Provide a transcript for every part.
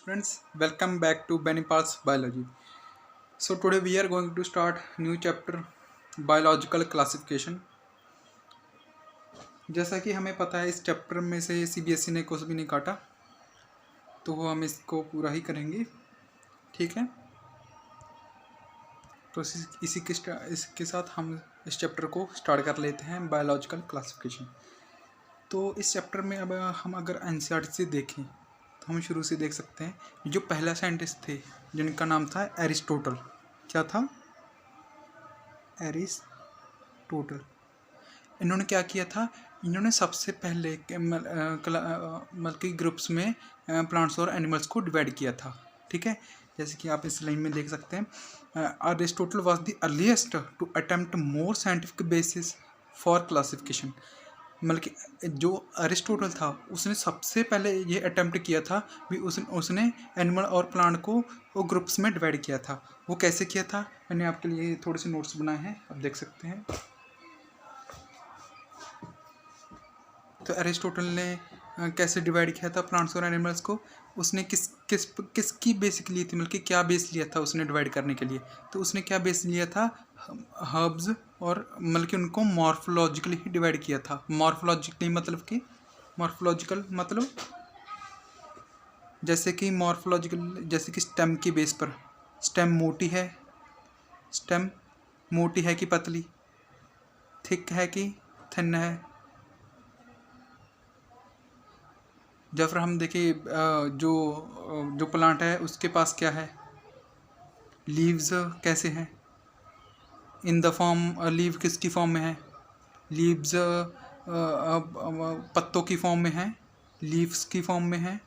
Students, welcome back to Benipal's Biology. So today we are going to start new chapter Biological Classification. जैसा कि हमें पता है इस चैप्टर में से सीबीएसई ने कुछ भी नहीं काटा, तो वो हम इसको पूरा ही करेंगे। ठीक है, तो इसके साथ हम इस चैप्टर को स्टार्ट कर लेते हैं, बायोलॉजिकल क्लासिफिकेशन। तो इस चैप्टर में अब हम अगर एनसीईआरटी से देखें तो हम शुरू से देख सकते हैं। जो पहला साइंटिस्ट थे जिनका नाम था एरिस्टोटल। क्या था? एरिस्टोटल। इन्होंने क्या किया था? इन्होंने सबसे पहले मतलब कि ग्रुप्स में प्लांट्स और एनिमल्स को डिवाइड किया था। ठीक है, जैसे कि आप इस लाइन में देख सकते हैं, Aristotle was the earliest to attempt more scientific basis for classification. मतलब कि जो अरिस्टोटल था उसने सबसे पहले ये अटेम्प्ट किया था भी उसने एनिमल और प्लांट को वो ग्रुप्स में डिवाइड किया था। वो कैसे किया था? मैंने आपके लिए थोड़े से नोट्स बनाए हैं, आप देख सकते हैं। तो अरिस्टोटल ने कैसे डिवाइड किया था प्लांट्स और एनिमल्स को? उसने किसकी बेसिक ली थी, मतलब कि क्या बेस लिया था उसने डिवाइड करने के लिए? तो उसने क्या बेस लिया था? हर्ब्स, और मतलब कि उनको मॉर्फोलॉजिकली ही डिवाइड किया था। मॉर्फोलॉजिकली मतलब जैसे कि स्टेम की बेस पर स्टेम मोटी है कि पतली, थिक है कि थिन है। जब फिर हम देखें जो प्लांट है उसके पास क्या है, लीव्स कैसे हैं, इन द फॉर्म, लीव किसकी फॉर्म में है? लीव्स पत्तों की फॉर्म में है, लीव्स की फॉर्म में है,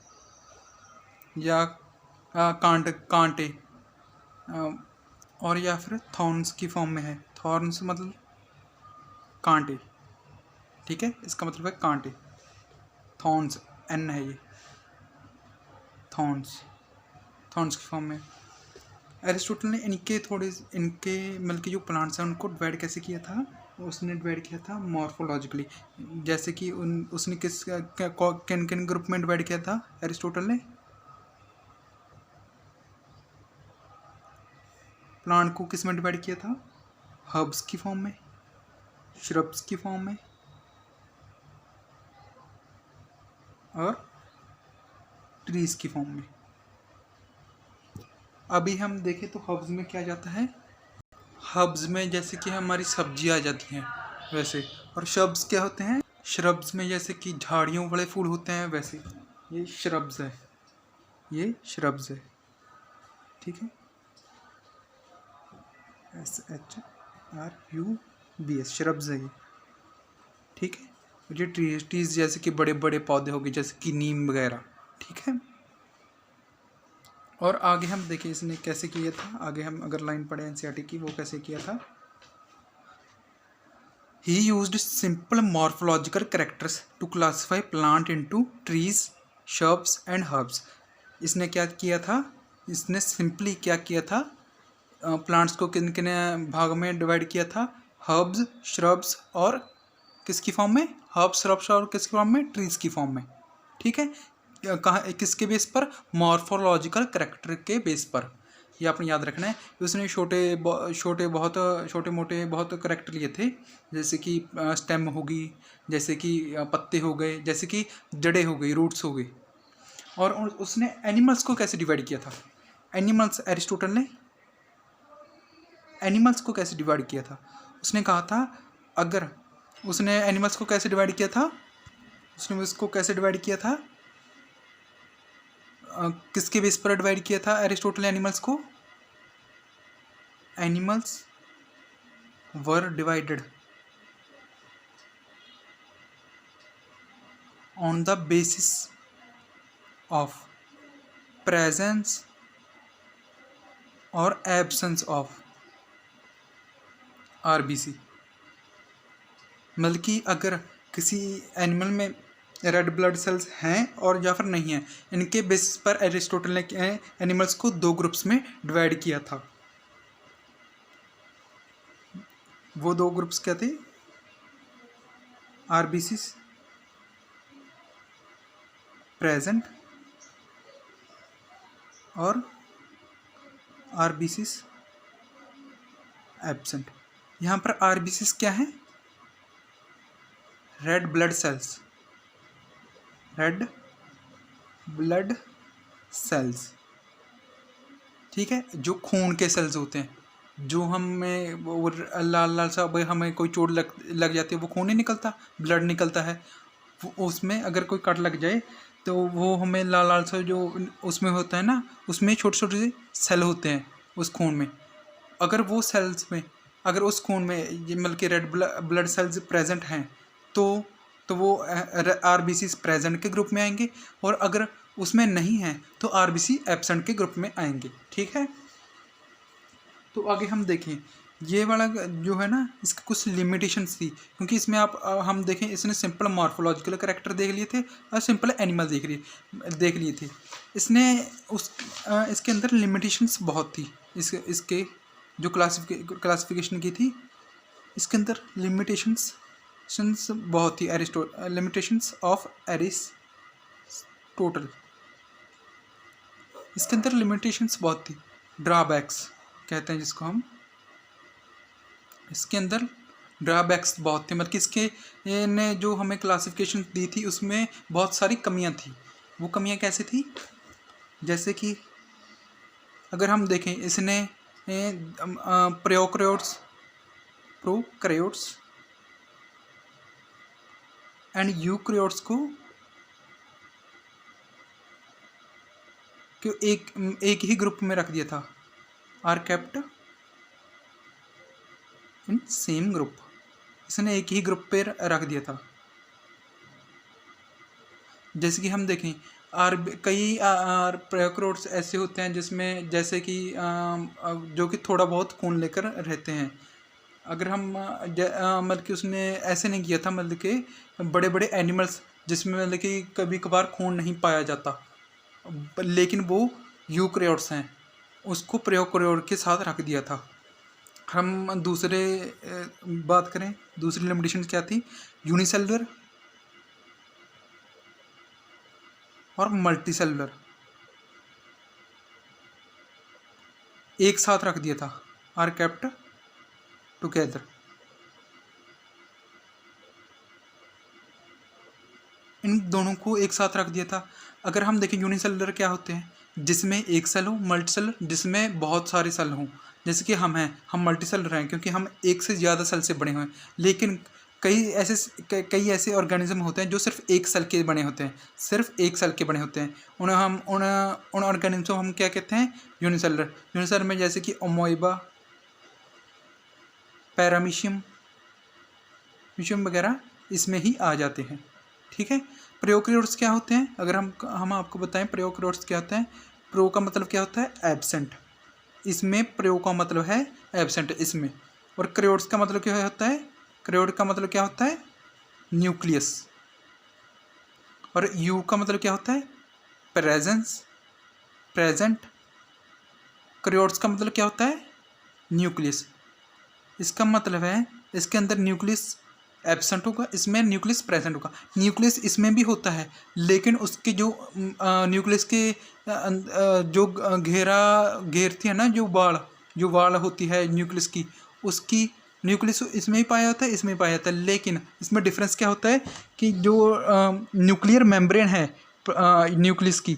या कांटे और या फिर थॉर्न्स की फॉर्म में है। थॉर्न्स मतलब कांटे। ठीक है, इसका मतलब है कांटे। थॉर्न्स एन है ये, थॉर्न्स की फॉर्म में। एरिस्टोटल ने इनके मतलब कि जो प्लांट्स हैं उनको डिवाइड कैसे किया था? उसने डिवाइड किया था मॉर्फोलॉजिकली। जैसे कि उसने किन किन ग्रुप में डिवाइड किया था एरिस्टोटल ने? प्लांट को किस में डिवाइड किया था? हर्ब्स की फॉर्म में, श्रब्स की फॉर्म में, और ट्रीज की फॉर्म में। अभी हम देखें तो हर्ब्स में क्या जाता है? हर्ब्स में जैसे कि हमारी सब्जी आ जाती हैं वैसे। और श्रब्स क्या होते हैं? श्रब्स में जैसे कि झाड़ियों वाले फूल होते हैं वैसे। ये श्रब्स है, ठीक है, SHRUBS, श्रब्स है ये। ठीक है, ये ट्रीज जैसे कि बड़े बड़े पौधे हो गए जैसे कि नीम वगैरह। ठीक है, और आगे हम देखें इसने कैसे किया था। आगे हम अगर लाइन पढ़े एनसीईआरटी की, वो कैसे किया था? He used simple morphological characters to classify plant into trees, shrubs and herbs. इसने क्या किया था? इसने सिंपली क्या किया था? प्लांट्स को किन किन भाग में डिवाइड किया था? हर्ब्स, श्रब्स और किसकी फॉर्म में? हर्ब्स, श्रब्स और किसकी फॉर्म में? ट्रीज की फॉर्म में। ठीक है, कहाँ किसके बेस पर? मॉर्फोलॉजिकल करेक्टर के बेस पर। ये आपने याद रखना है। उसने छोटे मोटे बहुत करेक्टर लिए थे, जैसे कि स्टेम होगी, जैसे कि पत्ते हो गए, जैसे कि जड़ें हो गई, रूट्स हो गई। और उसने एनिमल्स को कैसे डिवाइड किया था? एरिस्टोटल ने एनिमल्स को कैसे डिवाइड किया था? उसने कहा था, अगर उसने एनिमल्स को कैसे डिवाइड किया था? किसके बेस पर डिवाइड किया था एरिस्टोटल ने एनिमल्स को? Animals were divided on the basis of presence और एब्सेंस ऑफ आरबीसी। मतलब कि अगर किसी एनिमल में रेड ब्लड सेल्स हैं और या फिर नहीं हैं, इनके बेसिस पर एरिस्टोटल ने एनिमल्स को दो ग्रुप्स में डिवाइड किया था। वो दो ग्रुप्स क्या थे? आरबीसी प्रेजेंट और आरबीसीज एब्सेंट। यहाँ पर आरबीसीज क्या है? Red blood sales, red blood cells, ठीक है, जो खून के सेल्स होते हैं, जो हमें वो लाल लाल सा, भाई हमें कोई चोट लग जाती है, वो खून नहीं निकलता, ब्लड निकलता है, उसमें अगर कोई कट लग जाए तो वो हमें लाल लाल सा जो उसमें होता है ना, उसमें छोटे छोटे से सेल होते हैं उस खून में। अगर वो सेल्स में, अगर उस खून में ये मतलब कि रेड ब्लड सेल्स प्रेजेंट हैं तो वो आरबीसी प्रेजेंट के ग्रुप में आएंगे, और अगर उसमें नहीं है तो आरबीसी एब्सेंट के ग्रुप में आएंगे, ठीक है। तो आगे हम देखें, ये वाला जो है ना, इसकी कुछ लिमिटेशंस थी, क्योंकि इसमें हम देखें, इसने सिंपल मॉर्फोलॉजिकल कैरेक्टर देख लिए थे और सिंपल एनिमल देख लिए थे। इसने इसके अंदर लिमिटेशंस बहुत थी, इसके जो क्लासिफिकेशन की थी, इसके अंदर लिमिटेशंस बहुत थी। लिमिटेशंस ऑफ एरिस्टोटल, इसके अंदर लिमिटेशंस बहुत थी, ड्रॉबैक्स कहते हैं जिसको हम, इसके अंदर ड्रॉबैक्स बहुत थे, मतलब कि इसके ने जो हमें क्लासिफिकेशन दी थी उसमें बहुत सारी कमियां थी। वो कमियां कैसे थी? जैसे कि अगर हम देखें, इसने प्रोकैरियोट्स एंड यूकैरियोट्स को एक ही ग्रुप में रख दिया था, are kept in same group, इसने एक ही ग्रुप पे रख दिया था। जैसे कि हम देखें, कई प्रोकैरियोट्स ऐसे होते हैं जिसमें, जैसे कि जो कि थोड़ा बहुत खून लेकर रहते हैं। अगर हम मतलब कि उसने ऐसे नहीं किया था, मतलब कि बड़े बड़े एनिमल्स जिसमें मतलब कि कभी कभार खून नहीं पाया जाता, लेकिन वो यूकैरियोट्स हैं, उसको प्रोकैरियोट के साथ रख दिया था। हम दूसरे बात करें, दूसरी लिमिटेशन क्या थी? यूनिसेलुलर और मल्टी सेलुलर एक साथ रख दिया था, आर केप्ट टुगेदर। इन दोनों को एक साथ रख दिया था। अगर हम देखें, यूनिसेलुलर क्या होते हैं? जिसमें एक सेल हो, मल्टी सेलुलर जिसमें बहुत सारे सेल हों, जैसे कि हम मल्टी सेलुलर हैं क्योंकि हम एक से ज़्यादा सेल से बने हुए हैं। लेकिन कई ऐसे ऑर्गेनिज्म होते हैं जो सिर्फ एक सेल के बने होते हैं, सिर्फ एक सेल के बने होते हैं। उन ऑर्गेनिज्म को हम क्या कहते हैं? यूनिसेलुलर में जैसे कि अमोइबा, पैरामीशियम वगैरह इसमें ही आ जाते हैं, ठीक है। प्रोकैरियोट्स क्या होते हैं? अगर हम आपको बताएं प्रोकैरियोट्स क्या होता है। प्रो का मतलब क्या होता है? एब्सेंट। इसमें प्रो का मतलब है एब्सेंट इसमें। और कैरियोट्स का मतलब क्या होता है? कैरियोट का मतलब क्या होता है? न्यूक्लियस। और यू का मतलब क्या होता है? प्रेजेंट। कैरियोट्स का मतलब क्या होता है? न्यूक्लियस। इसका मतलब है इसके अंदर न्यूक्लियस एब्सेंट होगा, इसमें न्यूक्लियस प्रेजेंट होगा। न्यूक्लियस इसमें भी होता है, लेकिन उसके जो न्यूक्लियस के जो घेरती है ना, जो वाल होती है न्यूक्लियस की, उसकी न्यूक्लियस इसमें ही पाया जाता है, इसमें पाया जाता है। लेकिन इसमें डिफरेंस क्या होता है कि जो न्यूक्लियर मेम्ब्रेन है न्यूक्लियस की,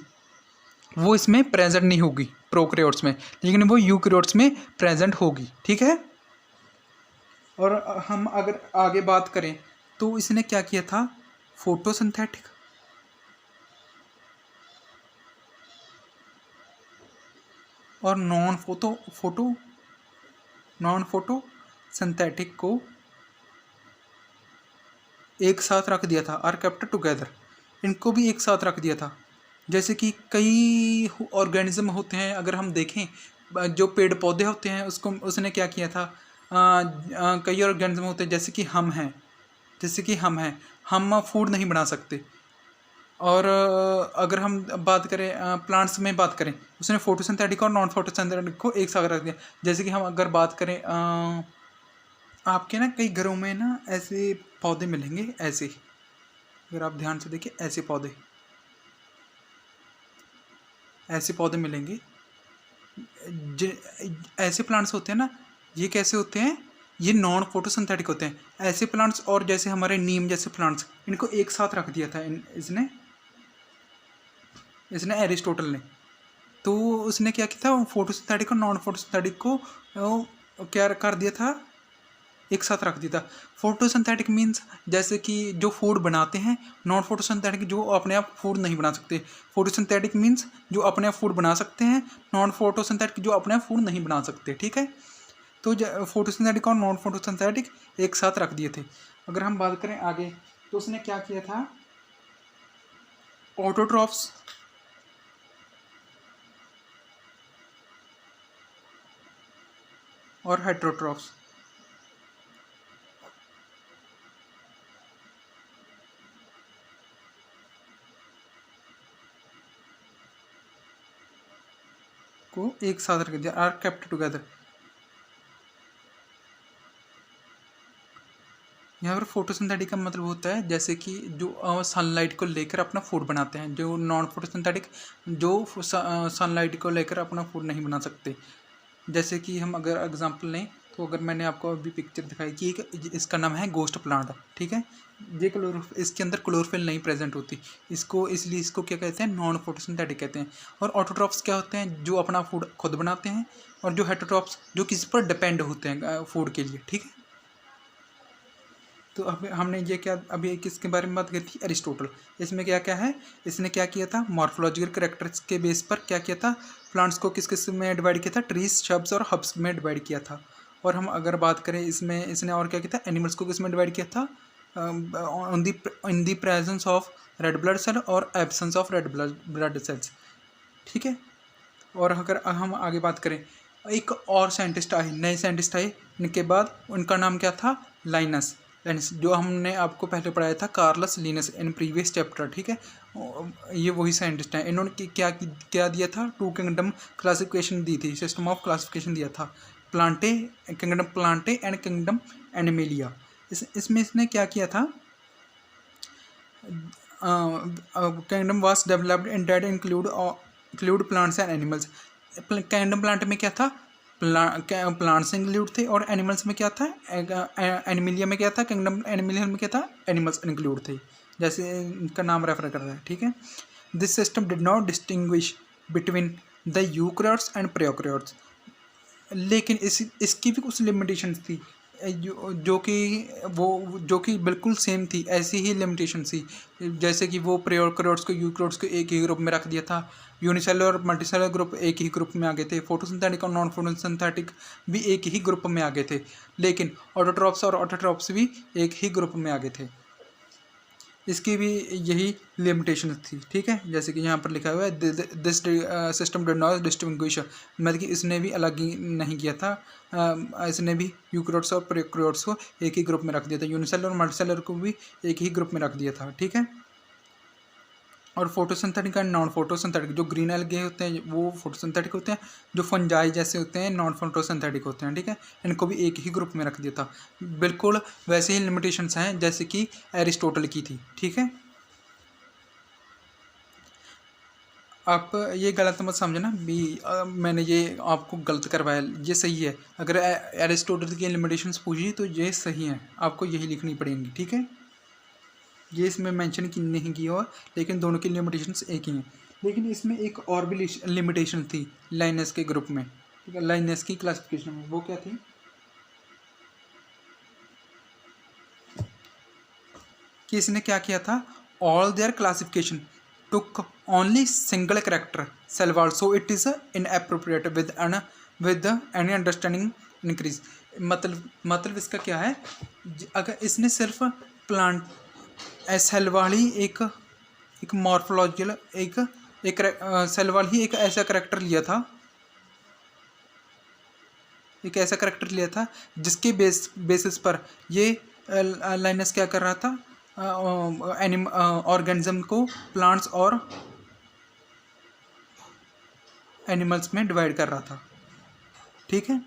वो इसमें प्रेजेंट नहीं होगी प्रोकैरियोट्स में, लेकिन वो यूकैरियोट्स में प्रेजेंट होगी, ठीक है। और हम अगर आगे बात करें तो इसने क्या किया था? फोटोसिंथेटिक और नॉन फोटो सिंथेटिक को एक साथ रख दिया था, आर केप्ट टुगेदर। इनको भी एक साथ रख दिया था। जैसे कि कई ऑर्गेनिज्म होते हैं, अगर हम देखें जो पेड़ पौधे होते हैं उसको उसने क्या किया था? कई ऑर्गेनिज्म होते हैं जैसे कि हम हैं, हम फूड नहीं बना सकते। और अगर हम बात करें प्लांट्स में बात करें, उसने फोटोसिंथेटिक और नॉन फोटोसिंथेटिक को एक साथ रख दिया। जैसे कि हम अगर बात करें आपके ना कई घरों में ना ऐसे पौधे मिलेंगे, ऐसे, अगर आप ध्यान से देखिए ऐसे पौधे, ऐसे पौधे मिलेंगे। ऐसे प्लांट्स होते हैं ना, ये कैसे होते हैं, ये नॉन फोटोसिंथेटिक होते हैं ऐसे प्लांट्स। और जैसे हमारे नीम जैसे प्लांट्स, इनको एक साथ रख दिया था इसने एरिस्टोटल ने। तो उसने क्या किया था, फोटोसिंथेटिक और नॉन फोटोसिंथेटिक को क्या कर दिया था, एक साथ रख दिया था। फोटोसिंथेटिक मीन्स जैसे कि जो फूड बनाते हैं, नॉन फोटोसिंथेटिक जो अपने आप फूड नहीं बना सकते। फोटोसिंथेटिक मीन्स जो अपने आप फूड बना सकते हैं, नॉन फोटोसिंथेटिक जो अपने आप फूड नहीं बना सकते। ठीक है, तो फोटोसिंथेटिक और नॉन फोटोसिंथेटिक एक साथ रख दिए थे। अगर हम बात करें आगे, तो उसने क्या किया था, ऑटोट्रॉफ्स और हेटेरोट्रॉफ्स। को एक साथ रख दिया, आर केप्ट टुगेदर। यहाँ पर फोटोसिंथेटिक का मतलब होता है जैसे कि जो सनलाइट को लेकर अपना फूड बनाते हैं। जो नॉन फोटोसिंथेटिक जो सनलाइट को लेकर अपना फूड नहीं बना सकते। जैसे कि हम अगर एग्जांपल लें, तो अगर मैंने आपको अभी पिक्चर दिखाई कि इसका नाम है गोस्ट प्लांट। ठीक है, ये इसके अंदर क्लोरोफिल नहीं प्रेजेंट होती, इसको इसलिए इसको क्या कहते हैं, नॉन फोटोसिंथेटिक कहते हैं। और ऑटोट्रॉफ्स क्या होते हैं, जो अपना फूड खुद बनाते हैं। और जो हेटेरोट्रॉफ्स जो किसी पर डिपेंड होते हैं फूड के लिए। ठीक है, तो अब हमने ये क्या अभी किसके बारे में बात की थी, एरिस्टोटल। इसमें क्या क्या है, इसने क्या किया था, मॉर्फोलॉजिकल कैरेक्टर्स के बेस पर क्या किया था, प्लांट्स को किस किस में डिवाइड किया था, ट्रीज, शब्स और हब्स में डिवाइड किया था। और हम अगर बात करें इसमें, इसने और क्या किया था, एनिमल्स को किस में डिवाइड किया था, in the presence of red blood cell और absence of red blood cells. ठीक है, और अगर हम आगे बात करें, एक और साइंटिस्ट आए, नए साइंटिस्ट आए इनके बाद, उनका नाम क्या था, लाइनस। लाइनस जो हमने आपको पहले पढ़ाया था, Carolus Linnaeus in previous chapter. ठीक है, ये वही साइंटिस्ट हैं। इन्होंने क्या दिया था, टू किंगडम क्लासिफिकेशन दी थी, सिस्टम ऑफ क्लासिफिकेशन दिया था, kingdom Plantae and kingdom Animalia. इसमें इसने क्या किया था, kingdom was developed in that include plants and animals. Kingdom plant में क्या था, प्लांट्स इंक्लूड थे, और एनिमल्स में क्या था, एनिमिलिया में क्या था, किंगडम एनिमिलिया में क्या था, एनिमल्स इंक्लूड थे, जैसे इनका नाम रेफर कर रहा है। ठीक है, this system did not distinguish between the eukaryotes and prokaryotes. लेकिन इसकी भी कुछ लिमिटेशंस थी, जो कि बिल्कुल सेम थी, ऐसी ही लिमिटेशन थी। जैसे कि वो प्रोकैरियोट्स को यूकैरियोट्स को एक ही ग्रुप में रख दिया था, यूनिसेलुलर और मल्टीसेलुलर ग्रुप एक ही ग्रुप में आ गए थे, फोटोसिंथेटिक और नॉन फोटोसिंथेटिक भी एक ही ग्रुप में आ गए थे। लेकिन ऑटोट्रॉफ्स और ऑटोट्रॉफ्स भी एक ही ग्रुप में आ गए थे, इसकी भी यही लिमिटेशन थी। ठीक है, जैसे कि यहाँ पर लिखा हुआ है, this system did not distinguish, मतलब कि इसने भी अलग ही नहीं किया था, इसने भी यूकैरियोट्स और प्रोकैरियोट्स को एक ही ग्रुप में रख दिया था, यूनिसेलुलर और मल्टीसेलुलर को भी एक ही ग्रुप में रख दिया था। ठीक है, और फोटोसिंथेटिक एंड नॉन फोटोसिंथेटिक, जो ग्रीन एल्गे होते हैं वो फोटोसिंथेटिक होते हैं, जो फंजाई जैसे होते हैं नॉन फोटोसिंथेटिक होते हैं। ठीक है, इनको भी एक ही ग्रुप में रख दिया था, बिल्कुल वैसे ही लिमिटेशंस हैं जैसे कि एरिस्टोटल की थी। ठीक है, आप ये गलत मत समझना भी, मैंने ये आपको गलत करवाया, ये सही है। अगर एरिस्टोटल की लिमिटेशंस पूछी तो ये सही है, आपको यही लिखनी पड़ेंगी। ठीक है, ये इसमें मेंशन की नहीं की हो, लेकिन दोनों की लिमिटेशंस एक ही हैं। लेकिन इसमें एक और भी लिमिटेशन थी लाइनस के ग्रुप में। ठीक है, लाइनस की क्लासिफिकेशन में, वो क्या थी कि इसने क्या किया था, all their classification took only single character cell wall, so it is inappropriate with any understanding increase. मतलब इसका क्या है, अगर इसने सिर्फ प्लांट सेल वाली एक मॉर्फोलॉजिकल एक सेल वाल ही एक ऐसा करेक्टर लिया था, एक ऐसा करेक्टर लिया था जिसके बेसिस पर ये लाइनस क्या कर रहा था, ऑर्गेनिज्म को प्लांट्स और एनिमल्स में डिवाइड कर रहा था। ठीक है,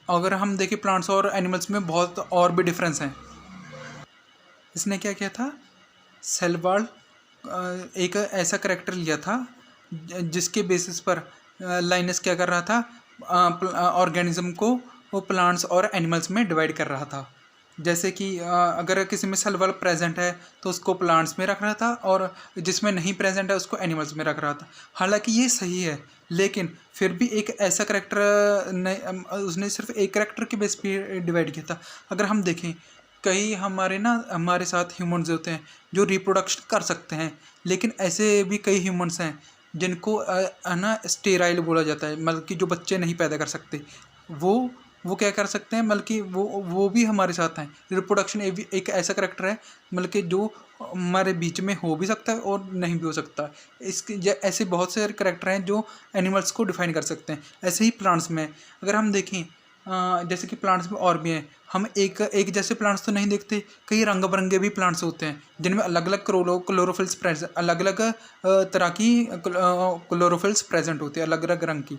अगर हम देखें प्लांट्स और एनिमल्स में बहुत और भी डिफरेंस हैं। इसने क्या किया था, सेल वॉल एक ऐसा करेक्टर लिया था जिसके बेसिस पर लाइनस क्या कर रहा था, ऑर्गेनिज्म को वो प्लांट्स और एनिमल्स में डिवाइड कर रहा था। जैसे कि अगर किसी में सेल वॉल प्रेजेंट है तो उसको प्लांट्स में रख रहा था, और जिसमें नहीं प्रेजेंट है उसको एनिमल्स में रख रहा था। हालांकि ये सही है, लेकिन फिर भी एक ऐसा करेक्टर ने उसने सिर्फ एक करेक्टर के बेस पे डिवाइड किया था। अगर हम देखें, कई हमारे साथ ह्यूमंस होते हैं जो रिप्रोडक्शन कर सकते हैं, लेकिन ऐसे भी कई ह्यूमंस हैं जिनको है ना स्टेराइल बोला जाता है, मतलब कि जो बच्चे नहीं पैदा कर सकते। वो क्या कर सकते हैं, मतलब कि वो भी हमारे साथ हैं। रिप्रोडक्शन एक ऐसा करेक्टर है, मतलब कि जो हमारे बीच में हो भी सकता है और नहीं भी हो सकता। ऐसे बहुत से करेक्टर हैं जो एनिमल्स को डिफाइन कर सकते हैं। ऐसे ही प्लांट्स में अगर हम देखें, जैसे कि प्लांट्स में और भी हैं, हम एक जैसे प्लांट्स तो नहीं देखते, कई रंग बिरंगे भी प्लांट्स होते हैं जिनमें अलग अलग क्लोरोफिल्स प्रेजेंट, अलग अलग तरह की क्लोरोफिल्स प्रेजेंट होती है, अलग अलग रंग की।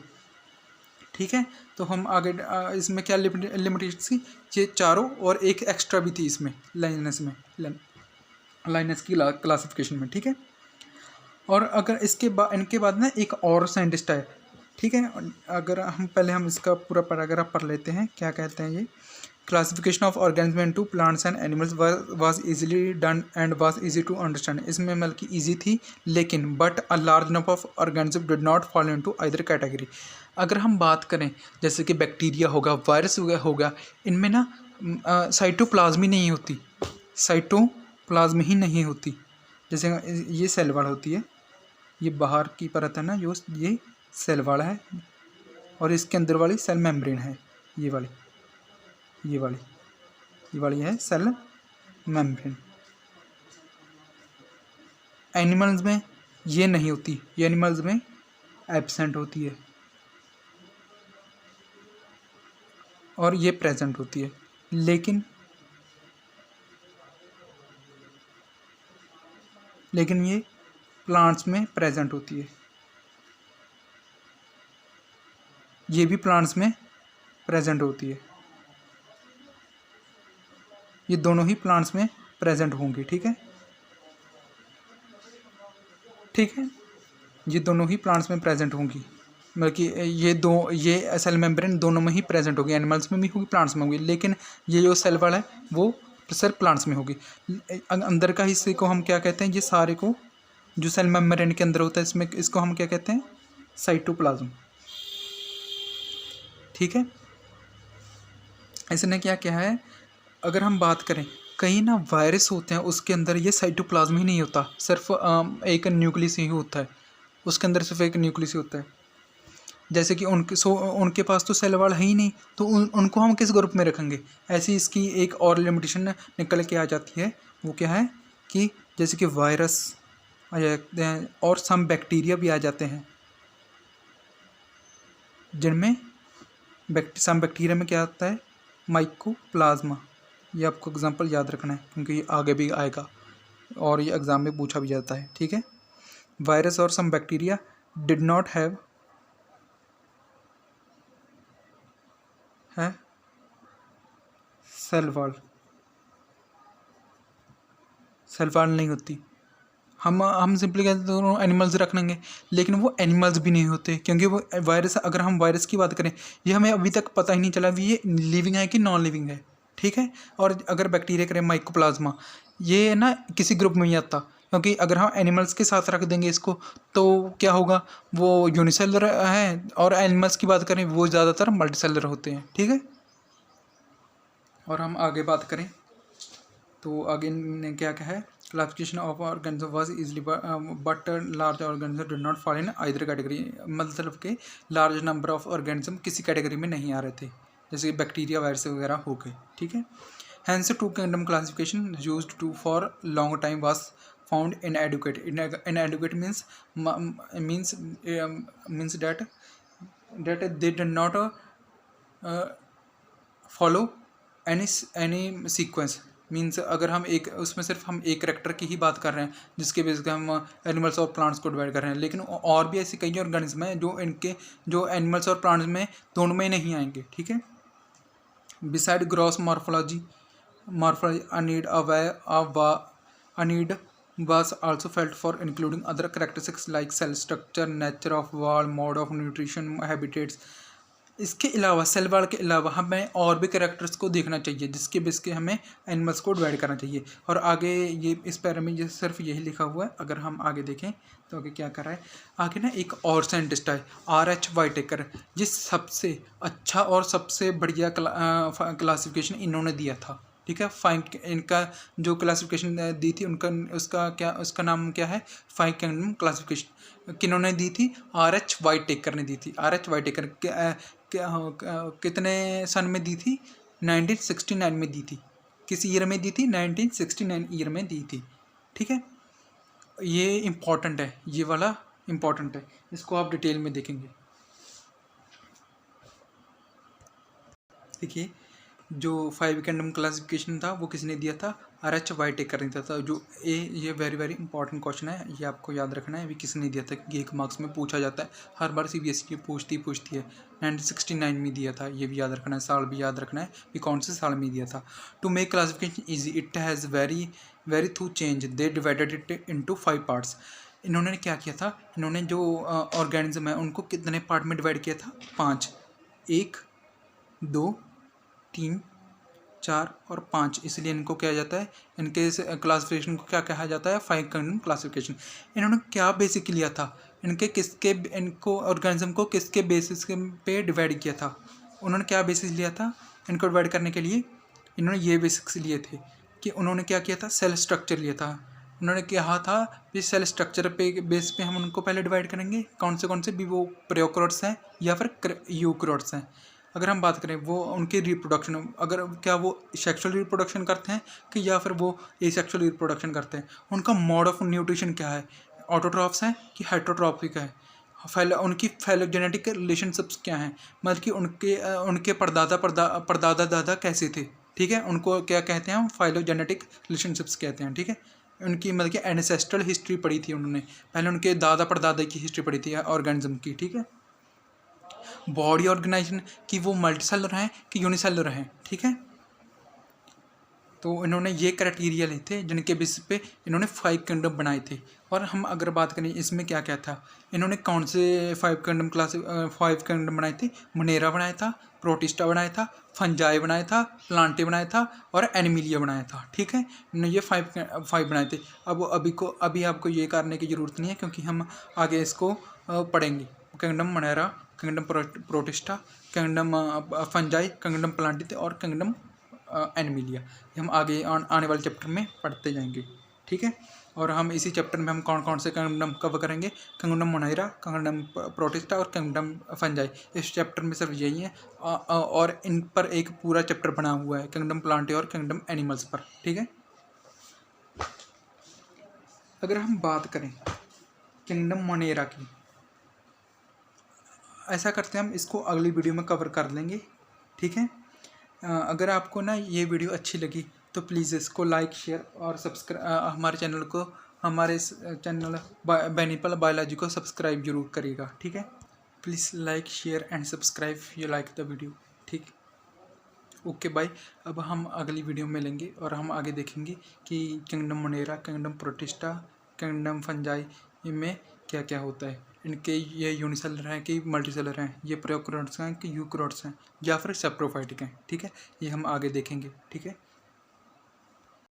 ठीक है, तो हम आगे इसमें क्या लिमिटेशन थी, ये चारों और एक एक्स्ट्रा भी थी इसमें लाइनस की क्लासिफिकेशन में। ठीक है, और अगर इनके बाद ना एक और साइंटिस्ट है। ठीक है, अगर हम इसका पूरा पैराग्राफ पढ़ लेते हैं, क्या कहते हैं ये। Classification of organism into plants and animals was easily done and was easy to understand. इसमें मतलब कि ईजी थी, लेकिन but a large number of organism did not fall into either category. अगर हम बात करें जैसे कि बैक्टीरिया होगा, वायरस होगा, इनमें ना साइटोप्लाज्म ही नहीं होती, साइटोप्लाज्म ही नहीं होती। जैसे ये सेल वॉल होती है, ये बाहर की परत है ना, जो ये सेल वॉल है, और इसके अंदर वाली सेल मेम्ब्रेन है, ये वाली है सेल मेम्ब्रेन। एनिमल्स में ये नहीं होती, ये एनिमल्स में एब्सेंट होती है, और ये प्रेजेंट होती है, लेकिन ये प्लांट्स में प्रेजेंट होती है। ये भी प्लांट्स में प्रेजेंट होती है, ये दोनों ही प्लांट्स में प्रेजेंट होंगी। ठीक है, ये दोनों ही प्लांट्स में प्रेजेंट होंगी, मतलब कि ये सेल मेम्ब्रेन दोनों में ही प्रेजेंट होगी, एनिमल्स में भी होगी, प्लांट्स में होगी, लेकिन ये जो सेल वॉल है वो सिर्फ प्लांट्स में होगी। अंदर का हिस्से को हम क्या कहते हैं, ये सारे को जो सेल मेम्ब्रेन के अंदर होता है, इसको हम क्या कहते हैं, साइटोप्लाज्म। ठीक है, इसने क्या किया है, अगर हम बात करें, कहीं ना वायरस होते हैं उसके अंदर ये साइटोप्लाज्म ही नहीं होता, सिर्फ एक न्यूक्लियस ही होता है, उसके अंदर सिर्फ एक न्यूक्लियस ही होता है। जैसे कि उनके पास तो सेल वॉल है ही नहीं, तो उनको हम किस ग्रुप में रखेंगे। ऐसी इसकी एक और लिमिटेशन निकल के आ जाती है, वो क्या है कि जैसे कि वायरस आ जाते हैं और सम बैक्टीरिया भी आ जाते हैं, जिनमें सम बैक्टीरिया में क्या आता है, माइकोप्लाज्मा। ये आपको एग्जांपल याद रखना है, क्योंकि ये आगे भी आएगा और ये एग्ज़ाम में पूछा भी जाता है। ठीक है, वायरस और some bacteria did not have है सेल वॉल नहीं होती। हम सिंपली कहते हैं दोनों एनिमल्स रख लेंगे, लेकिन वो एनिमल्स भी नहीं होते, क्योंकि वो वायरस, अगर हम वायरस की बात करें, ये हमें अभी तक पता ही नहीं चला भी ये लिविंग है कि नॉन लिविंग है। ठीक है, और अगर बैक्टीरिया करें, माइकोप्लाज्मा, ये ना किसी ग्रुप में ही आता, क्योंकि अगर हम एनिमल्स के साथ रख देंगे इसको तो क्या होगा, वो यूनिसेलर है, और एनिमल्स की बात करें वो ज़्यादातर मल्टीसेलर होते हैं। ठीक है, और हम आगे बात करें तो आगे ने क्या कहा है, classification of organism was easily but large organism did not fall in either category. मतलब के लार्ज नंबर ऑफ ऑर्गेनिज्म किसी कैटेगरी में नहीं आ रहे थे, जैसे बैक्टीरिया, वायरस वगैरह हो गए। ठीक है, hence two kingdom classification used to for long time was found inadequate. Inadequate means that they did not follow any sequence. Means अगर हम उसमें सिर्फ हम एक करेक्टर की ही बात कर रहे हैं, जिसके बेस पे हम एनिमल्स और प्लांट्स को डिवाइड कर रहे हैं, लेकिन और भी ऐसे कई ऑर्गेनिज्म हैं जो एनिमल्स और प्लांट्स में दोनों में नहीं आएंगे। ठीक है, beside gross morphology I need was also felt for including other characteristics like cell structure, nature of wall, mode of nutrition, habitats. इसके अलावा सेल वाल के अलावा हमें और भी कैरेक्टर्स को देखना चाहिए जिसके बेस के हमें एनिमल्स को डिवाइड करना चाहिए। और आगे ये इस पैरा में ये सिर्फ यही लिखा हुआ है। अगर हम आगे देखें तो आगे क्या कर रहा है, आगे ना एक और साइंटिस्ट है RH वाइटेकर, जिस सबसे अच्छा और सबसे बढ़िया क्लासिफिकेशन इन्होंने दिया था। ठीक है, इनका जो क्लासिफिकेशन दी थी उसका नाम क्या है, 5 किंगडम क्लासिफिकेशन किन्होंने दी थी, RH वाइटेकर ने दी थी। RH वाइटेकर कितने सन में दी थी, 1969 में दी थी। किस ईयर में दी थी, 1969 ईयर में दी थी। ठीक है, ये इम्पॉर्टेंट है, ये वाला इम्पॉर्टेंट है, इसको आप डिटेल में देखेंगे। देखिए, जो 5 किंगडम क्लासिफिकेशन था वो किसने दिया था, RH वाइटेकर ने दिया था। जो ये वेरी वेरी इंपॉर्टेंट क्वेश्चन है, ये आपको याद रखना है, भी किसने दिया था, कि 1 मार्क्स में पूछा जाता है हर बार। CBSE पूछती है। 1969 में दिया था, ये भी याद रखना है, साल भी याद रखना है कि कौन से साल में दिया था। To make classification easy it has very through change they divided it into 5 parts. इन्होंने क्या किया था, इन्होंने जो ऑर्गेनिज्म है उनको कितने पार्ट में डिवाइड किया था, 5, 1, 2, 3, 4 और 5। इसलिए इनको क्या जाता है, इनके क्लासिफिकेशन को क्या कहा जाता है, 5 किंगडम क्लासिफिकेशन। इन्होंने क्या बेसिक लिया था, इनको ऑर्गेनिज्म को किसके बेसिस पे डिवाइड किया था। उन्होंने क्या बेसिस लिया था इनको डिवाइड करने के लिए, इन्होंने ये बेसिक्स लिए थे कि उन्होंने क्या किया था, सेल स्ट्रक्चर लिया था। उन्होंने कहा था कि सेल स्ट्रक्चर पे बेस पे हम उनको पहले डिवाइड करेंगे, कौन से भी वो प्रोकैरियोट्स हैं या फिर यूकैरियोट्स हैं। अगर हम बात करें वो उनकी रिप्रोडक्शन, अगर क्या वो सेक्सुअल रिप्रोडक्शन करते हैं कि या फिर वो एसेक्सुअल रिप्रोडक्शन करते हैं, उनका मोड ऑफ न्यूट्रिशन क्या है, ऑटोट्रॉफ्स हैं कि हेटेरोट्रॉफिक है, उनकी फाइलोजेनेटिक रिलेशनशिप्स क्या हैं, मतलब कि उनके परदादा दादा कैसे थे। ठीक है, उनको क्या कहते हैं हम, फाइलोजेनेटिक रिलेशनशिप्स कहते हैं। ठीक है, उनकी मतलब कि एंसेस्ट्रल हिस्ट्री पढ़ी थी उन्होंने, पहले उनके दादा परदादा की हिस्ट्री पढ़ी थी ऑर्गेनिज्म की। ठीक है, बॉडी ऑर्गेनाइजेशन कि वो मल्टीसेलर हैं कि यूनिसेलर हैं। ठीक है, तो इन्होंने ये क्राइटेरिया लिए थे जिनके बेसिस पे इन्होंने 5 किंगडम बनाए थे। और हम अगर बात करें इसमें क्या क्या था, इन्होंने कौन से 5 किंगडम बनाए थे, मोनेरा बनाया था, प्रोटिस्टा बनाया था, फंजाई बनाया था, प्लांटे बनाया था और एनिमिलिया बनाया था। ठीक है, इन्होंने ये 5 बनाए थे। अब अभी आपको ये करने की ज़रूरत नहीं है क्योंकि हम आगे इसको पढ़ेंगे। Kingdom Monera, kingdom protista, kingdom fungi, kingdom Plantae और किंगडम एनिमिलिया, ये हम आगे आने वाले चैप्टर में पढ़ते जाएंगे। ठीक है, और हम इसी चैप्टर में हम कौन कौन से किंगडम कवर करेंगे, किंगडम मोनेरा, किंगडम प्रोटिस्टा और किंगडम फंजाई। इस चैप्टर में सिर्फ यही है और इन पर एक पूरा चैप्टर बना हुआ है किंगडम प्लांटे और किंगडम एनिमल्स पर। ठीक है, अगर हम बात करें किंगडम मोनेरा की, ऐसा करते हैं हम इसको अगली वीडियो में कवर कर लेंगे। ठीक है, अगर आपको ना ये वीडियो अच्छी लगी तो प्लीज़ इसको लाइक, शेयर और सब्सक्राइब, हमारे चैनल बेनिपल बायोलॉजी को सब्सक्राइब जरूर करिएगा। ठीक है, please like, share and subscribe you like the video. ठीक, ओके बाय। अब हम अगली वीडियो में मिलेंगे और हम आगे देखेंगे कि kingdom Monera, kingdom protista, kingdom fungi इनमें क्या क्या होता है, इनके ये यूनिसेलर हैं कि मल्टीसेलर हैं, ये प्रोकैरियोट्स हैं कि यूकैरियोट्स हैं या फिर सेप्रोफाइटिक हैं। ठीक है, ये हम आगे देखेंगे। ठीक है।